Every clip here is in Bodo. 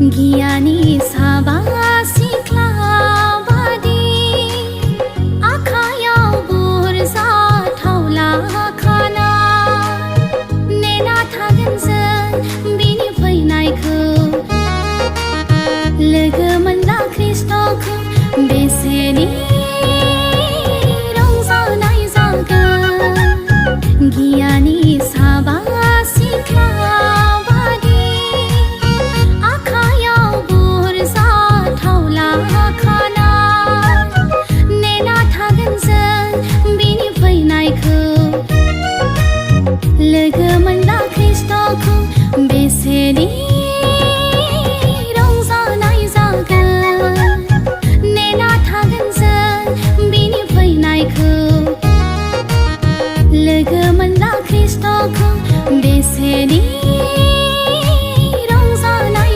गियानि साबा सिख्ला बादि आखायाव बुरजा थावला खाना नेना थागोन जों बिनि फैनायखौ लोगो मोनला ख्रिस्ट'खौ बेसेनि रंजानाय जागोन गियानि साबा सिख्ला लोगो मोनला ख्रिस्ट'खौ बेसेनि रंजानाय जागोन नेना थागोन जों बिनि फैनायखौ लोगो मोनला ख्रिस्ट'खौ बेसेनि रंजानाय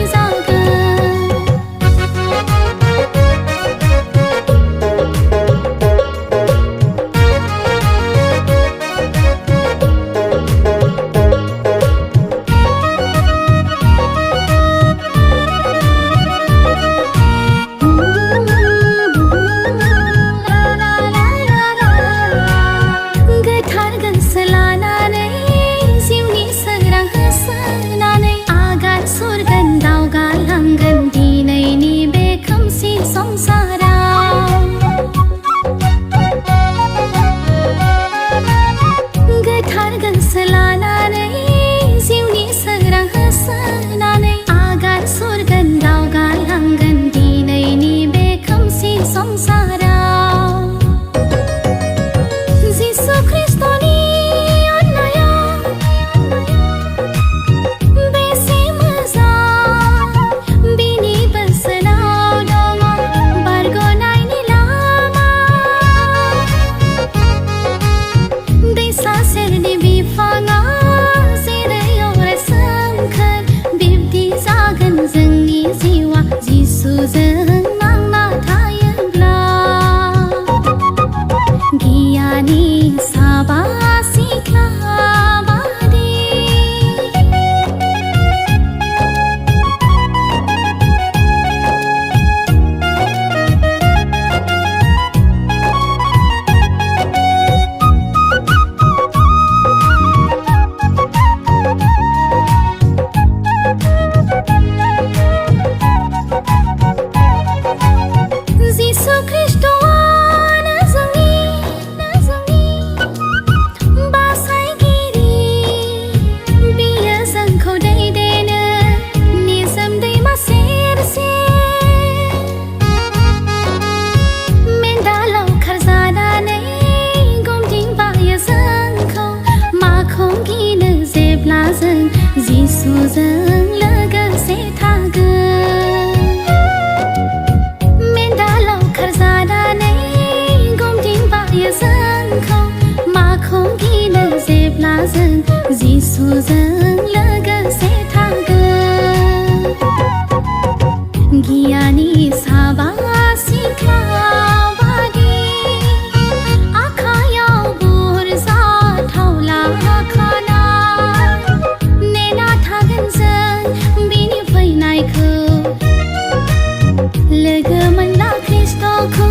जिसुजों लोगोसे थागोन मेन्दालाव खारजानानै गमदिं बायो जोंखौ माखौ गिनो जेब्ला जों जिसुजों लोगोसे थागोन गियानि साबा सिख्ला बादि आखायाव बुरजा थावला खाना बिनि फैनायखौ लोगो मोनला ख्रिस्ट'खौ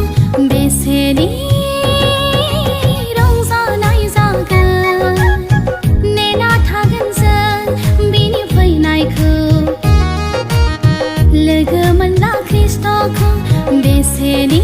बेसेनि रंजानाय जागोन नेना थागोन जों बिनि फैनायखौ लोगो मोनला ख्रिस्ट'खौ बेसेनि